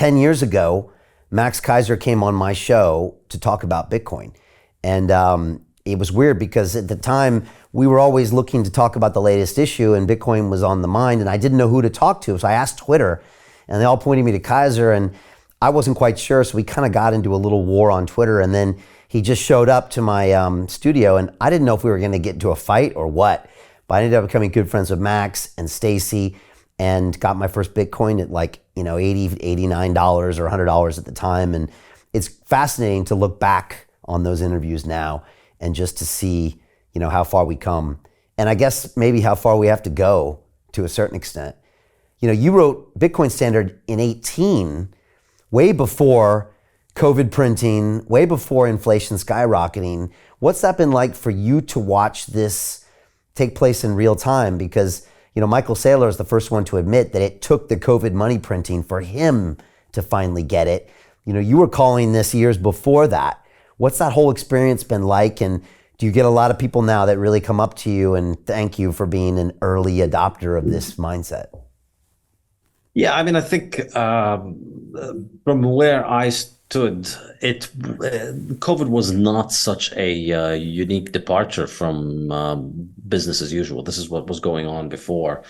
10 years ago, Max Kaiser came on my show to talk about Bitcoin. And it was weird because at the time we were always looking to talk about the latest issue and Bitcoin was on the mind and I didn't know who to talk to. So I asked Twitter and they all pointed me to Kaiser and I wasn't quite sure. So we kind of got into a little war on Twitter and then he just showed up to my studio and I didn't know if we were going to get into a fight or what, but I ended up becoming good friends with Max and Stacy and got my first Bitcoin at like, $80, $89 or $100 at the time. And it's fascinating to look back on those interviews now and just to see, how far we come. And I guess maybe how far we have to go to a certain extent. You wrote Bitcoin Standard in 18, way before COVID printing, way before inflation skyrocketing. What's that been like for you to watch this take place in real time? Because, Michael Saylor is the first one to admit that it took the COVID money printing for him to finally get it. You were calling this years before that. What's that whole experience been like? And do you get a lot of people now that really come up to you and thank you for being an early adopter of this mindset? Yeah, I think from where I stood, COVID was not such a unique departure from business as usual. This is what was going on before.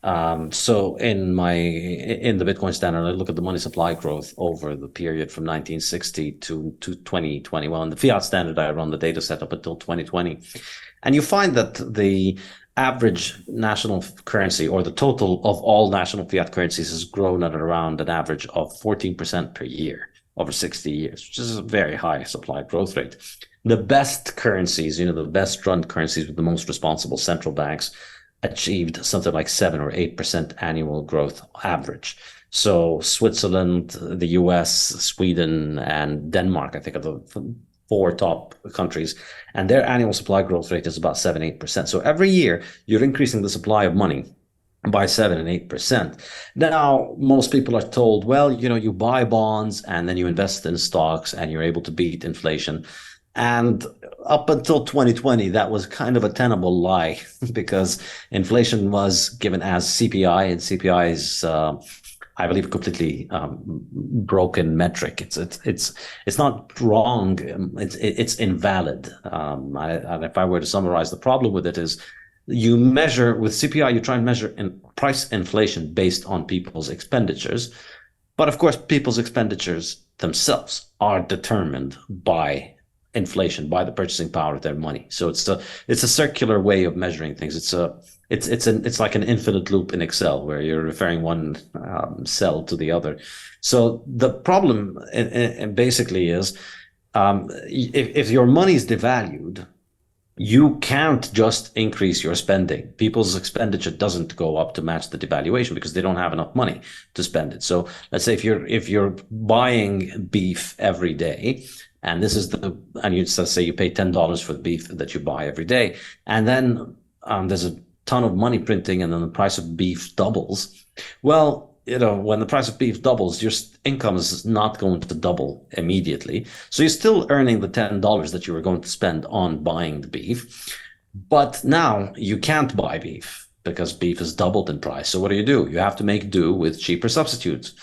So in the Bitcoin Standard, I look at the money supply growth over the period from 1960 to 2021. The Fiat Standard, I run the data set up until 2020. And you find that the average national currency, or the total of all national fiat currencies, has grown at around an average of 14% per year over 60 years, which is a very high supply growth rate. The best currencies, the best run currencies with the most responsible central banks, achieved something like 7 or 8% annual growth average. So Switzerland, the US, Sweden, and Denmark, I think, are the 4 top countries, and their annual supply growth rate is about 7-8%. So every year you're increasing the supply of money by 7 and 8%. Now, most people are told, well, you buy bonds and then you invest in stocks and you're able to beat inflation. And up until 2020, that was kind of a tenable lie because inflation was given as CPI, and CPI is, I believe, a completely broken metric. It's not wrong. It's invalid. And if I were to summarize the problem with it is, you measure with CPI, you try and measure price inflation based on people's expenditures, but of course, people's expenditures themselves are determined by inflation, by the purchasing power of their money. So it's a circular way of measuring things. It's like an infinite loop in Excel where you're referring one cell to the other. So the problem basically is if your money is devalued, you can't just increase your spending. People's expenditure doesn't go up to match the devaluation because they don't have enough money to spend it. So let's say if you're buying beef every day, and this is and you say you pay $10 for the beef that you buy every day, and then there's a ton of money printing, and then the price of beef doubles. Well, when the price of beef doubles, your income is not going to double immediately. So you're still earning the $10 that you were going to spend on buying the beef. But now you can't buy beef because beef has doubled in price. So what do? You have to make do with cheaper substitutes,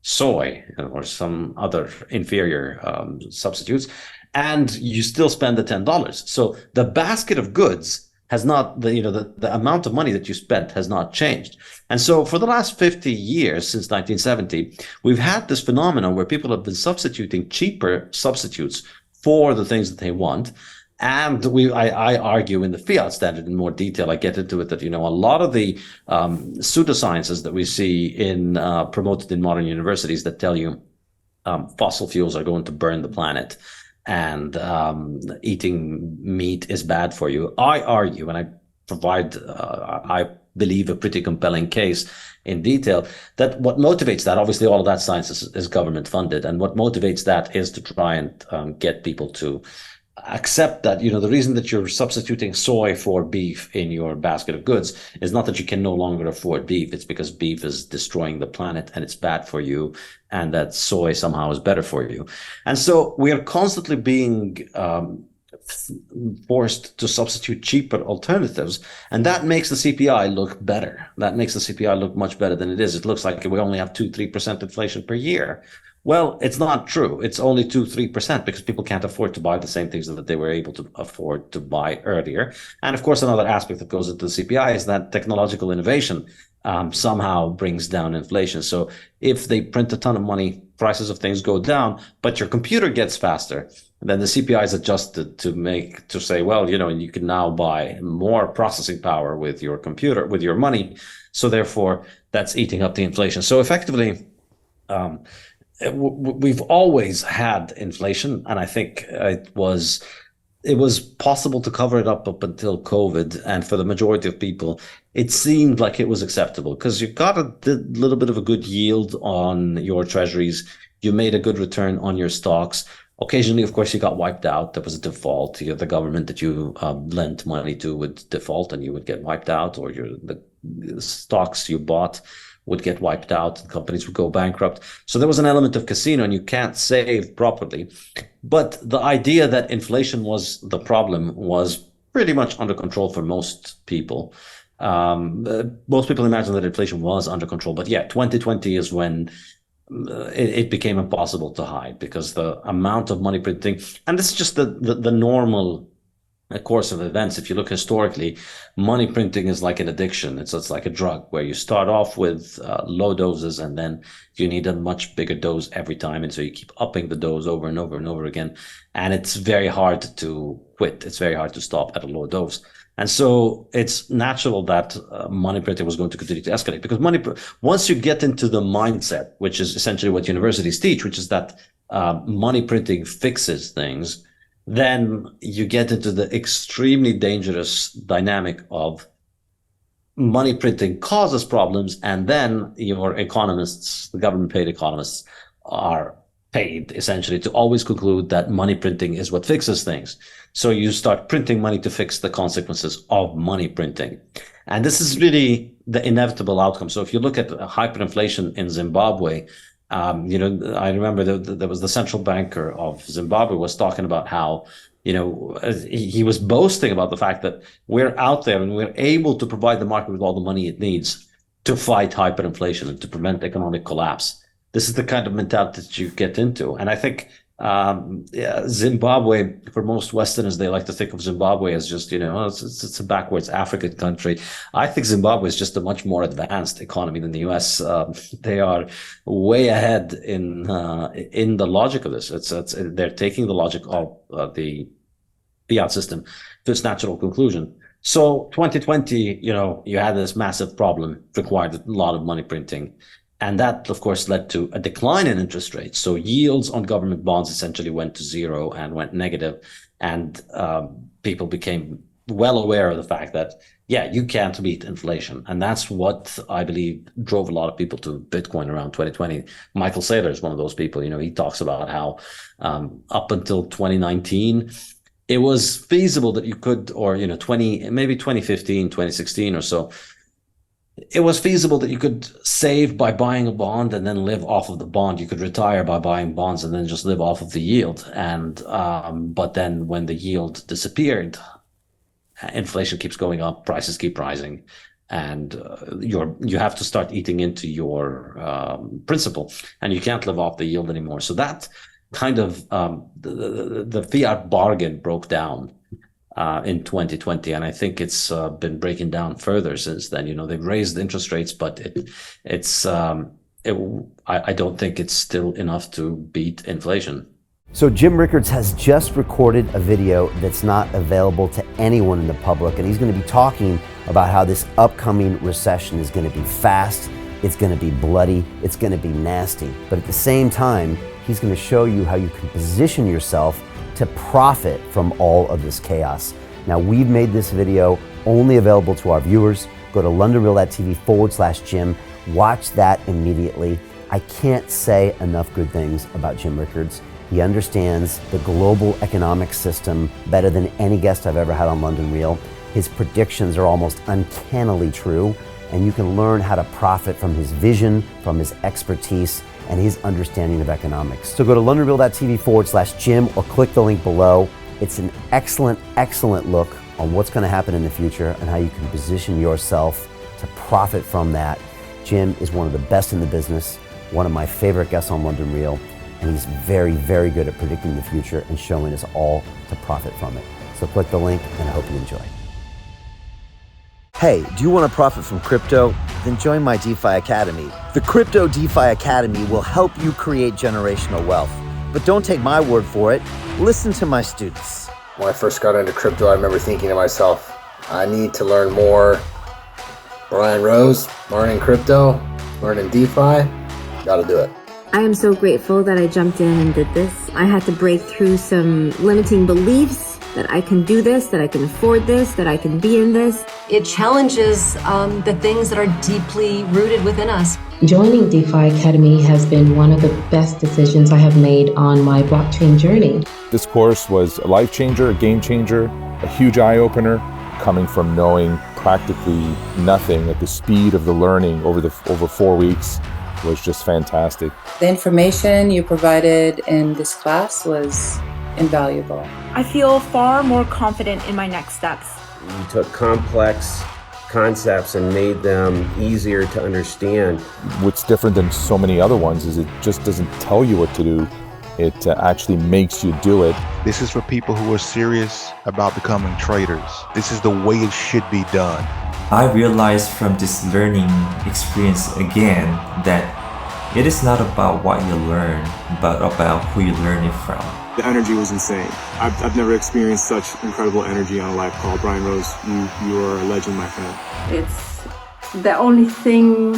soy or some other inferior substitutes, and you still spend the $10. So the basket of goods has not, the amount of money that you spent has not changed. And so for the last 50 years, since 1970, we've had this phenomenon where people have been substituting cheaper substitutes for the things that they want. And I argue in the Fiat Standard in more detail, I get into it, that, a lot of the pseudosciences that we see promoted in modern universities that tell you fossil fuels are going to burn the planet and eating meat is bad for you. I argue, and I provide, I believe, a pretty compelling case in detail, that what motivates that, obviously all of that science is government funded, and what motivates that is to try and get people to accept that, the reason that you're substituting soy for beef in your basket of goods is not that you can no longer afford beef. It's because beef is destroying the planet and it's bad for you, and that soy somehow is better for you. And so we are constantly being forced to substitute cheaper alternatives, and that makes the CPI look better. That makes the CPI look much better than it is. It looks like we only have 2-3% inflation per year. Well, it's not true. It's only 2-3% because people can't afford to buy the same things that they were able to afford to buy earlier. And of course, another aspect that goes into the CPI is that technological innovation somehow brings down inflation. So if they print a ton of money, prices of things go down, but your computer gets faster, then the CPI is adjusted to say, well, you can now buy more processing power with your computer, with your money. So therefore, that's eating up the inflation. So effectively, we've always had inflation, and I think it was possible to cover it up until COVID. And for the majority of people, it seemed like it was acceptable because you got a little bit of a good yield on your treasuries. You made a good return on your stocks. Occasionally, of course, you got wiped out. There was a default. The government that you lent money to would default and you would get wiped out, or the stocks you bought would get wiped out and companies would go bankrupt. So there was an element of casino and you can't save properly. But the idea that inflation was the problem was pretty much under control for most people. Most people imagine that inflation was under control. But yeah, 2020 is when it became impossible to hide because the amount of money printing, and this is just the normal course of events. If you look historically, money printing is like an addiction. It's like a drug where you start off with low doses and then you need a much bigger dose every time. And so you keep upping the dose over and over and over again. And it's very hard to quit. It's very hard to stop at a low dose. And so it's natural that money printing was going to continue to escalate because once you get into the mindset, which is essentially what universities teach, which is that money printing fixes things, then you get into the extremely dangerous dynamic of money printing causes problems, and then your economists, the government-paid economists, are paid essentially to always conclude that money printing is what fixes things. So you start printing money to fix the consequences of money printing. And this is really the inevitable outcome. So if you look at hyperinflation in Zimbabwe, I remember there was the central banker of Zimbabwe was talking about how, he was boasting about the fact that we're out there and we're able to provide the market with all the money it needs to fight hyperinflation and to prevent economic collapse. This is the kind of mentality that you get into. And I think Zimbabwe, for most Westerners, they like to think of Zimbabwe as just, it's a backwards African country. I think Zimbabwe is just a much more advanced economy than the US. They are way ahead in the logic of this. They're taking the logic of the Fiat system to its natural conclusion. So 2020, you had this massive problem, required a lot of money printing. And that, of course, led to a decline in interest rates. So yields on government bonds essentially went to zero and went negative. And people became well aware of the fact that, you can't beat inflation. And that's what I believe drove a lot of people to Bitcoin around 2020. Michael Saylor is one of those people. He talks about how up until 2019, it was feasible that you could, or, maybe 2015, 2016 or so, it was feasible that you could save by buying a bond and then live off of the bond. You could retire by buying bonds and then just live off of the yield. And but then when the yield disappeared, inflation keeps going up, prices keep rising, and you have to start eating into your principal, and you can't live off the yield anymore. So that kind of the fiat bargain broke down in 2020, and I think it's been breaking down further since then. They've raised interest rates, but I don't think it's still enough to beat inflation. So Jim Rickards has just recorded a video that's not available to anyone in the public, and he's going to be talking about how this upcoming recession is going to be fast, it's going to be bloody, it's going to be nasty. But at the same time, he's going to show you how you can position yourself to profit from all of this chaos. Now, we've made this video only available to our viewers. Go to londonreal.tv/Jim. Watch that immediately. I can't say enough good things about Jim Rickards. He understands the global economic system better than any guest I've ever had on London Real. His predictions are almost uncannily true, and you can learn how to profit from his vision, from his expertise, and his understanding of economics. So go to londonreal.tv/Jim or click the link below. It's an excellent, excellent look on what's going to happen in the future and how you can position yourself to profit from that. Jim is one of the best in the business, one of my favorite guests on London Real, and he's very, very good at predicting the future and showing us all to profit from it. So click the link, and I hope you enjoy. Hey, do you want to profit from crypto? Then join my DeFi Academy. The Crypto DeFi Academy will help you create generational wealth. But don't take my word for it. Listen to my students. When I first got into crypto, I remember thinking to myself, I need to learn more. Brian Rose, learning crypto, learning DeFi, gotta do it. I am so grateful that I jumped in and did this. I had to break through some limiting beliefs that I can do this, that I can afford this, that I can be in this. It challenges the things that are deeply rooted within us. Joining DeFi Academy has been one of the best decisions I have made on my blockchain journey. This course was a life changer, a game changer, a huge eye-opener, coming from knowing practically nothing at the speed of the learning over 4 weeks was just fantastic. The information you provided in this class was invaluable. I feel far more confident in my next steps. You took complex concepts and made them easier to understand. What's different than so many other ones is it just doesn't tell you what to do. It actually makes you do it. This is for people who are serious about becoming traders. This is the way it should be done. I realized from this learning experience again that it is not about what you learn, but about who you learn it from. The energy was insane. I've never experienced such incredible energy on a live call. Brian Rose, you are a legend, my friend. It's the only thing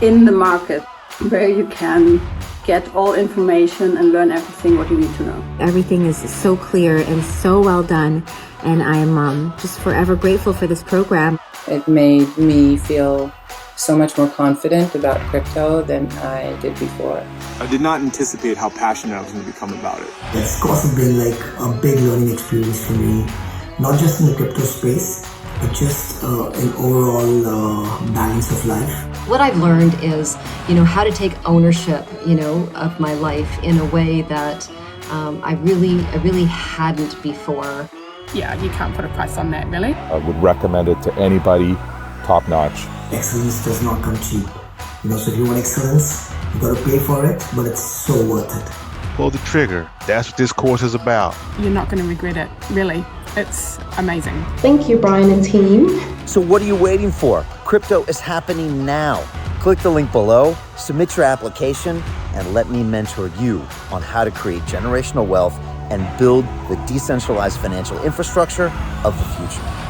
in the market where you can get all information and learn everything what you need to know. Everything is so clear and so well done, and I am just forever grateful for this program. It made me feel so much more confident about crypto than I did before. I did not anticipate how passionate I was going to become about it. It's also been like a big learning experience for me, not just in the crypto space, but just an overall balance of life. What I've learned is, how to take ownership, of my life in a way that I really hadn't before. Yeah, you can't put a price on that, really. I would recommend it to anybody, top notch. Excellence does not come cheap. So if you want excellence, you gotta pay for it, but it's so worth it. Pull the trigger. That's what this course is about. You're not going to regret it, really. It's amazing. Thank you, Brian and team. So what are you waiting for? Crypto is happening now. Click the link below, submit your application, and let me mentor you on how to create generational wealth and build the decentralized financial infrastructure of the future.